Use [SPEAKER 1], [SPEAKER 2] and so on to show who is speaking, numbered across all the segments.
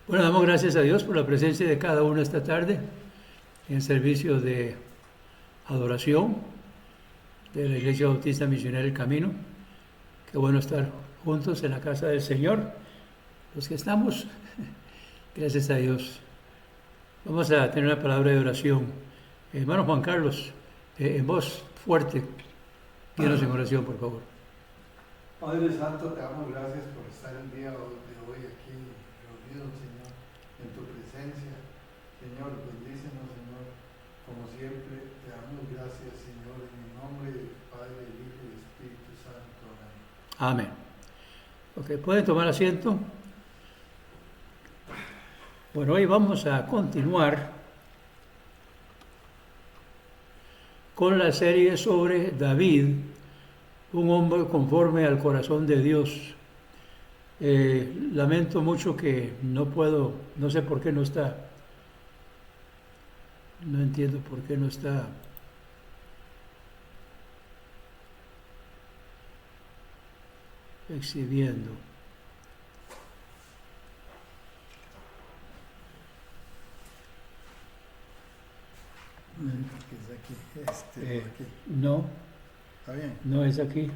[SPEAKER 1] Bueno, damos gracias a Dios por la presencia de cada uno esta tarde en servicio de adoración de la Iglesia Bautista Misionera El Camino. Qué bueno estar juntos en la casa del Señor. Los que estamos, gracias a Dios. Vamos a tener una palabra de oración. Hermano Juan Carlos, en voz fuerte, guíanos en oración, por favor.
[SPEAKER 2] Padre Santo, te damos gracias por estar el día de hoy aquí reunidos, Señor, en tu presencia. Señor, bendícenos, Señor, como siempre. Te damos gracias, Señor, en el nombre del Padre, del Hijo y del Espíritu Santo. Amén.
[SPEAKER 1] Amén. Ok, ¿pueden tomar asiento? Bueno, hoy vamos a continuar con la serie sobre David, un hombre conforme al corazón de Dios. Lamento mucho que no puedo, no sé por qué no está, no entiendo por qué no está exhibiendo.
[SPEAKER 2] Aquí.
[SPEAKER 1] No,
[SPEAKER 2] ¿Está bien?
[SPEAKER 1] no es aquí,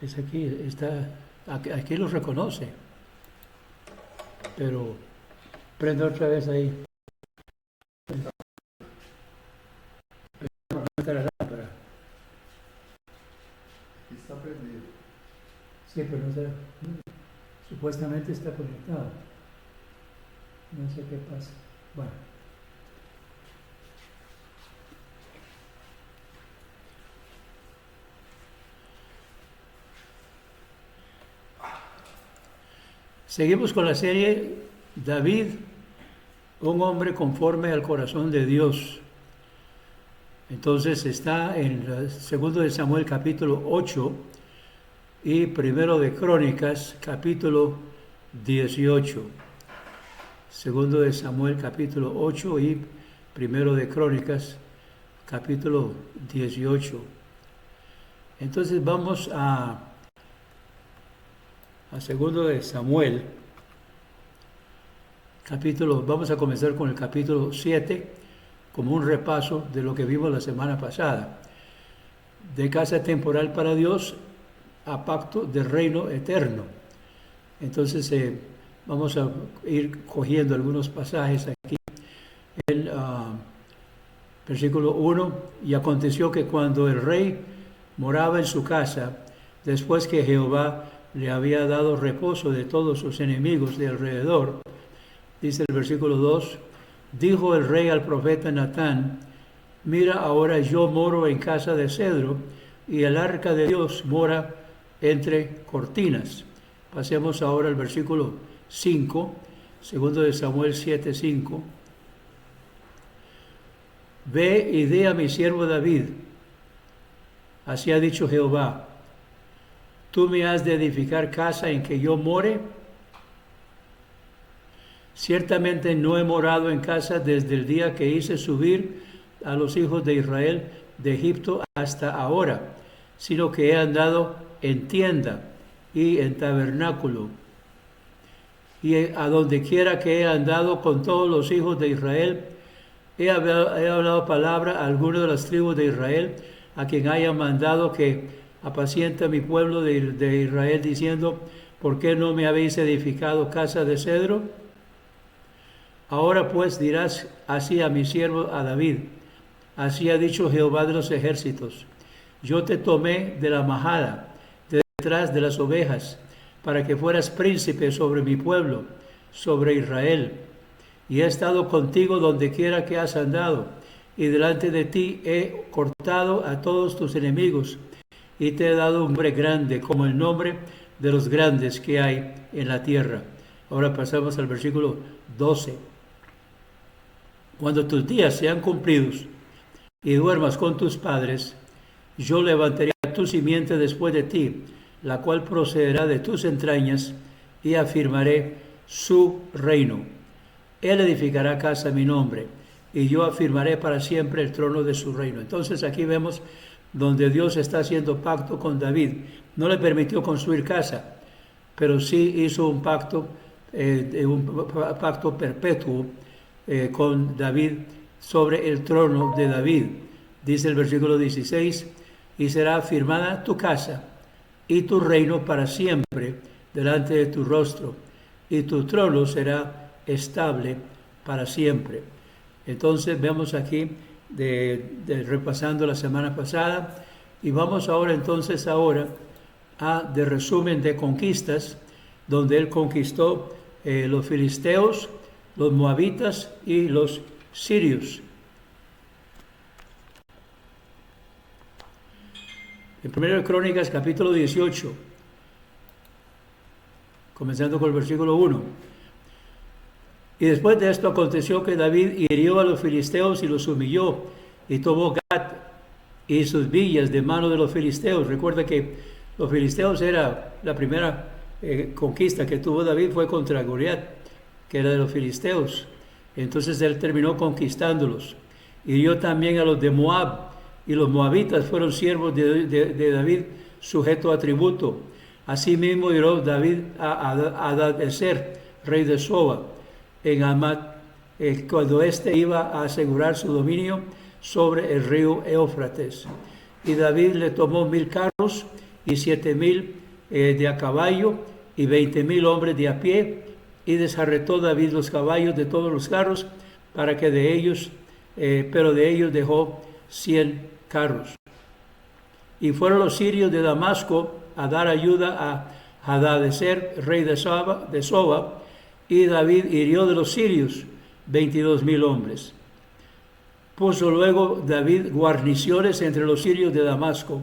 [SPEAKER 1] es aquí, está, aquí lo reconoce, pero prenda otra vez ahí. La lámpara.
[SPEAKER 2] Aquí está prendido.
[SPEAKER 1] Sí, pero no sé, supuestamente está conectado. No sé qué pasa. Bueno. Seguimos con la serie David, un hombre conforme al corazón de Dios. Entonces está en el segundo de Samuel capítulo 8 y primero de Crónicas capítulo 18. Segundo de Samuel capítulo 8 y primero de Crónicas capítulo 18. Entonces vamos a segundo de Samuel capítulo, vamos a comenzar con el capítulo 7 como un repaso de lo que vimos la semana pasada. De casa temporal para Dios a pacto de reino eterno. Entonces vamos a ir cogiendo algunos pasajes aquí. El versículo 1, y aconteció que cuando el rey moraba en su casa, después que Jehová le había dado reposo de todos sus enemigos de alrededor, dice el versículo 2, dijo el rey al profeta Natán, mira, ahora yo moro en casa de cedro y el arca de Dios mora entre cortinas. Pasemos ahora al versículo 5, segundo de Samuel 7, 5. Ve y di a mi siervo David, así ha dicho Jehová, tú me has de edificar casa en que yo more. Ciertamente no he morado en casa desde el día que hice subir a los hijos de Israel de Egipto hasta ahora, sino que he andado en tienda y en tabernáculo. Y a donde quiera que he andado con todos los hijos de Israel, he hablado palabra a alguno de las tribus de Israel, a quien haya mandado que apaciente a mi pueblo de Israel, diciendo, ¿por qué no me habéis edificado casa de cedro? Ahora pues dirás así a mi siervo a David, así ha dicho Jehová de los ejércitos, yo te tomé de la majada, de detrás de las ovejas, para que fueras príncipe sobre mi pueblo, sobre Israel, y he estado contigo donde quiera que has andado, y delante de ti he cortado a todos tus enemigos, y te he dado un nombre grande, como el nombre de los grandes que hay en la tierra. Ahora pasamos al versículo 12. Cuando tus días sean cumplidos y duermas con tus padres, yo levantaré a tu simiente después de ti, la cual procederá de tus entrañas, y afirmaré su reino. Él edificará casa a mi nombre, y yo afirmaré para siempre el trono de su reino. Entonces aquí vemos donde Dios está haciendo pacto con David. No le permitió construir casa, pero sí hizo un pacto de un pacto perpetuo con David sobre el trono de David. Dice el versículo 16, y será firmada tu casa y tu reino para siempre delante de tu rostro, y tu trono será estable para siempre. Entonces vemos aquí, repasando la semana pasada, y vamos ahora entonces de resumen de conquistas, donde él conquistó los filisteos, los moabitas y los sirios. En 1 Crónicas capítulo 18, comenzando con el versículo 1. Y después de esto aconteció que David hirió a los filisteos y los humilló, y tomó Gat y sus villas de mano de los filisteos. Recuerda que los filisteos era la primera conquista que tuvo David, fue contra Goliat, que era de los filisteos. Entonces él terminó conquistándolos. Hirió también a los de Moab, y los moabitas fueron siervos de David, sujeto a tributo. Asimismo hirió David a Hadadezer, rey de Soba, en Hamat, cuando éste iba a asegurar su dominio sobre el río Éufrates. Y David le tomó 1000 carros y 7000 de a caballo y 20,000 hombres de a pie, y desarretó David los caballos de todos los carros, para que pero de ellos dejó 100 carros. Y fueron los sirios de Damasco a dar ayuda a Hadadezer, rey de Soba, y David hirió de los sirios 22,000 hombres. Puso luego David guarniciones entre los sirios de Damasco,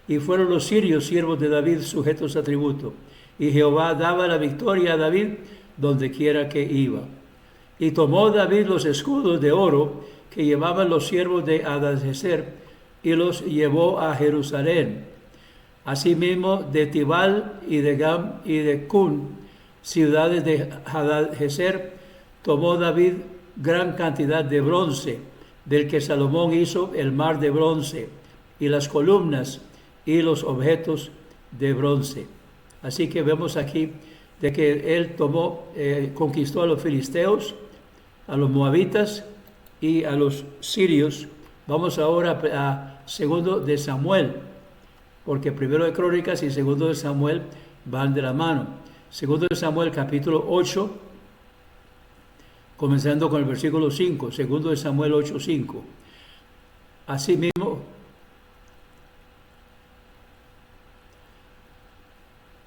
[SPEAKER 1] y fueron los sirios siervos de David sujetos a tributo. Y Jehová daba la victoria a David donde quiera que iba. Y tomó David los escudos de oro que llevaban los siervos de Hadadezer, y los llevó a Jerusalén. Asimismo de Tibal y de Gam y de Cun, ciudades de Hadadezer, tomó David gran cantidad de bronce, del que Salomón hizo el mar de bronce, y las columnas y los objetos de bronce. Así que vemos aquí de que él conquistó a los filisteos, a los moabitas y a los sirios. Vamos ahora a segundo de Samuel, porque primero de Crónicas y segundo de Samuel van de la mano. Segundo de Samuel capítulo 8, comenzando con el versículo 5, segundo de Samuel 8:5. Asimismo,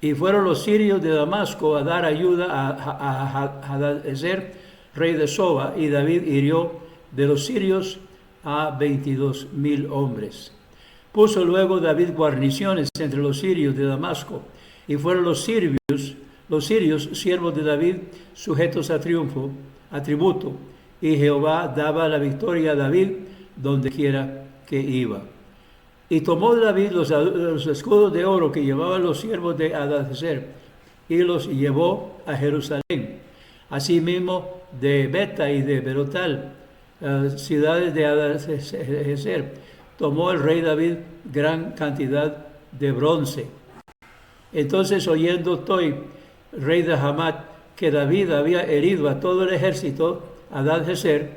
[SPEAKER 1] y fueron los sirios de Damasco a dar ayuda a Hadadezer, rey de Soba, y David hirió de los sirios a 22,000 hombres. Puso luego David guarniciones entre los sirios de Damasco, y fueron los sirios siervos de David, sujetos a tributo, y Jehová daba la victoria a David donde quiera que iba. Y tomó David los escudos de oro que llevaban los siervos de Hadadezer, y los llevó a Jerusalén. Asimismo de Beta y de Berotal, ciudades de Hadadezer, tomó el rey David gran cantidad de bronce. Entonces, oyendo Toi, rey de Hamat, que David había herido a todo el ejército Hadadezer,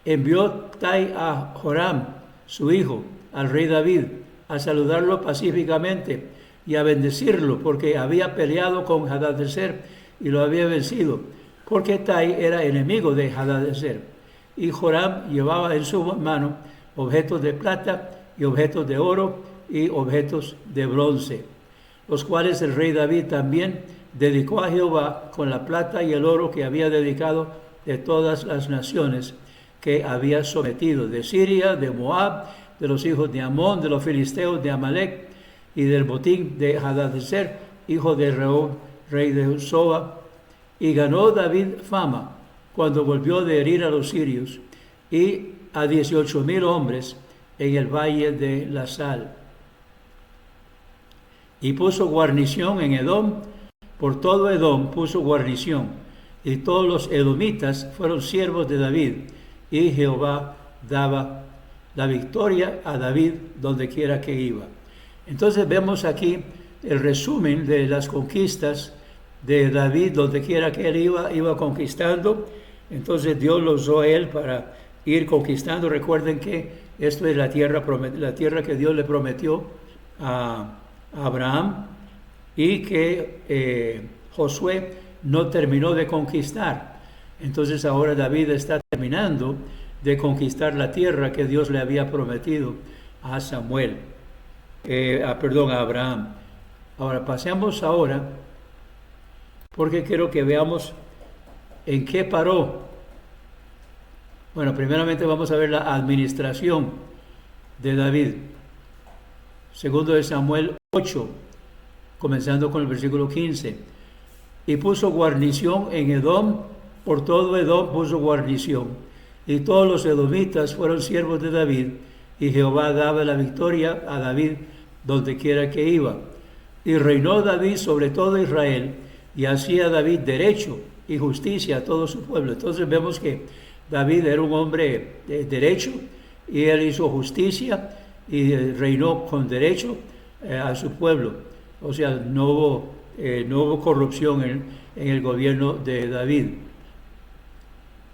[SPEAKER 1] envió Tai a Joram, su hijo, al rey David, a saludarlo pacíficamente y a bendecirlo, porque había peleado con Hadadezer y lo había vencido, porque Tai era enemigo de Hadadezer. Y Joram llevaba en su mano objetos de plata y objetos de oro y objetos de bronce, los cuales el rey David también dedicó a Jehová con la plata y el oro que había dedicado de todas las naciones que había sometido, de Siria, de Moab, de los hijos de Amón, de los filisteos de Amalek y del botín de Hadadezer, hijo de Rehob, rey de Soba. Y ganó David fama cuando volvió de herir a los sirios y a 18,000 hombres en el valle de la Sal. Y puso guarnición en Edom, por todo Edom puso guarnición, y todos los edomitas fueron siervos de David, y Jehová daba la victoria a David donde quiera que iba. Entonces vemos aquí el resumen de las conquistas de David, donde quiera que él iba conquistando. Entonces Dios lo usó a él para ir conquistando. Recuerden que esto es la tierra que Dios le prometió a Abraham y que Josué no terminó de conquistar. Entonces ahora David está terminando de conquistar la tierra que Dios le había prometido a Samuel, a Abraham. Ahora pasemos ahora, porque quiero que veamos en qué paró. Bueno, primeramente vamos a ver la administración de David. Segundo de Samuel 8, comenzando con el versículo 15. Y puso guarnición en Edom, por todo Edom puso guarnición. Y todos los edomitas fueron siervos de David, y Jehová daba la victoria a David donde quiera que iba. Y reinó David sobre todo Israel, y hacía David derecho y justicia a todo su pueblo. Entonces vemos que David era un hombre de derecho, y él hizo justicia y reinó con derecho a su pueblo. O sea, no hubo corrupción en el gobierno de David.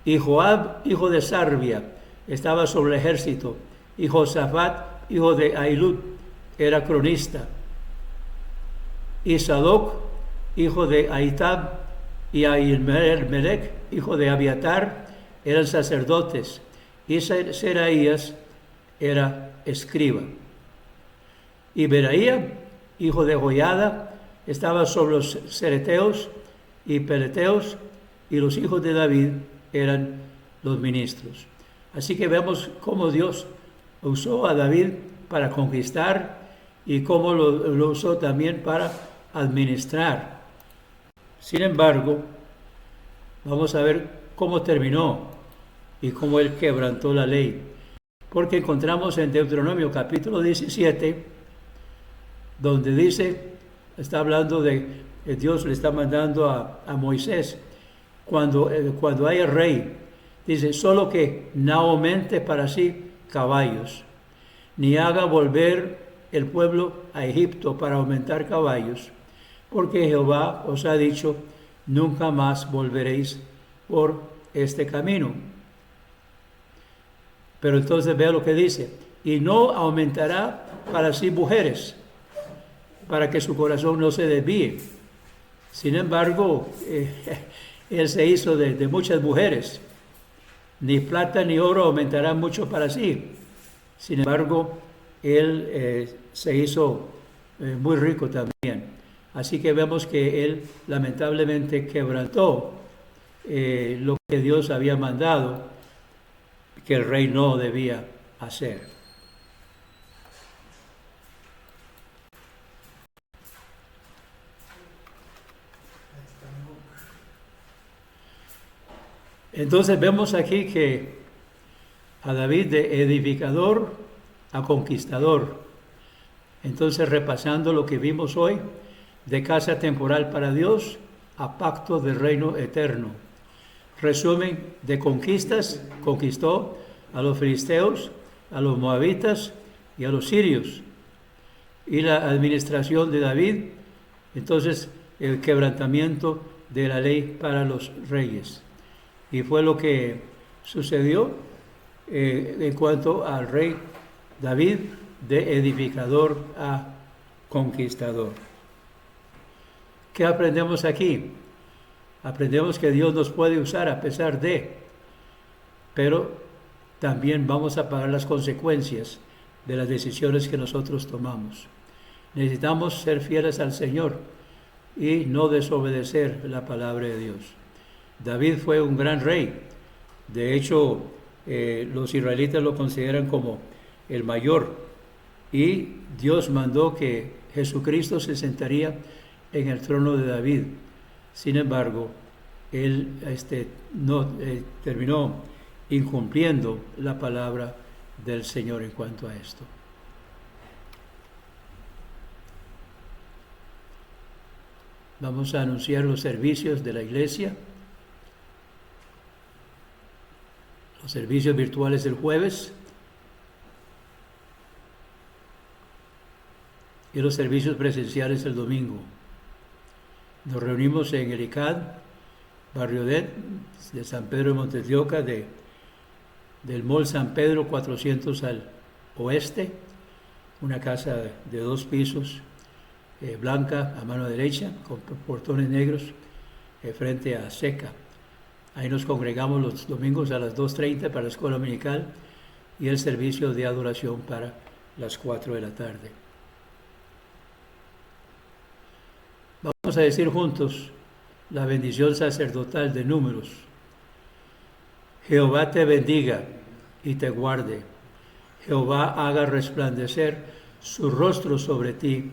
[SPEAKER 1] Y Joab, hijo de Sarvia, estaba sobre el ejército, y Josafat, hijo de Ahilud, era cronista. Y Sadoc, hijo de Aitab, y Ahimelech, hijo de Abiatar, eran sacerdotes, y Seraías era escriba. Y Beraía, hijo de Joiada, estaba sobre los cereteos y peleteos, y los hijos de David eran los ministros. Así que vemos cómo Dios usó a David para conquistar y cómo lo usó también para administrar. Sin embargo, vamos a ver cómo terminó y cómo él quebrantó la ley. Porque encontramos en Deuteronomio capítulo 17, donde dice, está hablando de Dios le está mandando a Moisés, cuando haya rey, dice, solo que no aumente para sí caballos, ni haga volver el pueblo a Egipto para aumentar caballos, porque Jehová os ha dicho, nunca más volveréis por este camino. Pero entonces vea lo que dice, y no aumentará para sí mujeres, para que su corazón no se desvíe. Sin embargo, él se hizo de muchas mujeres. Ni plata ni oro aumentarán mucho para sí. Sin embargo, él se hizo muy rico también. Así que vemos que él lamentablemente quebrantó lo que Dios había mandado que el rey no debía hacer. Entonces vemos aquí que a David de edificador a conquistador. Entonces repasando lo que vimos hoy, de casa temporal para Dios a pacto de reino eterno. Resumen de conquistas, conquistó a los filisteos, a los moabitas y a los sirios. Y la administración de David, entonces el quebrantamiento de la ley para los reyes. Y fue lo que sucedió en cuanto al rey David, de edificador a conquistador. ¿Qué aprendemos aquí? Aprendemos que Dios nos puede usar a pesar de, pero también vamos a pagar las consecuencias de las decisiones que nosotros tomamos. Necesitamos ser fieles al Señor y no desobedecer la palabra de Dios. David fue un gran rey. De hecho, los israelitas lo consideran como el mayor. Y Dios mandó que Jesucristo se sentaría en el trono de David. Sin embargo, él terminó incumpliendo la palabra del Señor en cuanto a esto. Vamos a anunciar los servicios de la iglesia. Los servicios virtuales del jueves y los servicios presenciales el domingo. Nos reunimos en el ICAD, Barrio de San Pedro de Montes de Oca, del Mall San Pedro 400 al oeste, una casa de 2 pisos, blanca a mano derecha, con portones negros, frente a Seca. Ahí nos congregamos los domingos a las 2:30 para la escuela dominical y el servicio de adoración para las 4 de la tarde. Vamos a decir juntos la bendición sacerdotal de Números. Jehová te bendiga y te guarde. Jehová haga resplandecer su rostro sobre ti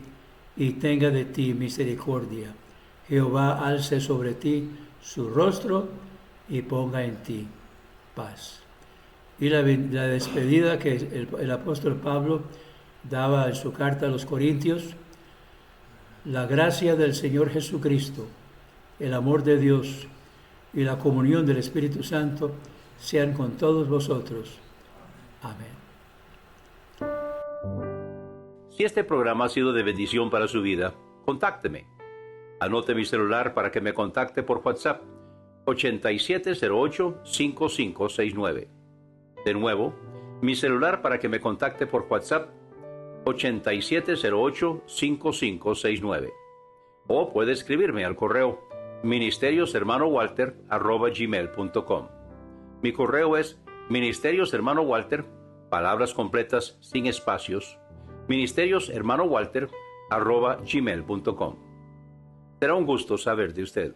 [SPEAKER 1] y tenga de ti misericordia. Jehová alce sobre ti su rostro y ponga en ti paz. Y la despedida que el apóstol Pablo daba en su carta a los Corintios: la gracia del Señor Jesucristo, el amor de Dios y la comunión del Espíritu Santo sean con todos vosotros. Amén.
[SPEAKER 3] Si este programa ha sido de bendición para su vida, contácteme. Anote mi celular para que me contacte por WhatsApp: 8708-5569. De nuevo, mi celular para que me contacte por WhatsApp: 8708-5569. O puede escribirme al correo ministerioshermanowalter@gmail.com. Mi correo es ministerioshermanowalter, palabras completas sin espacios, ministerioshermanowalter@gmail.com. Será un gusto saber de usted.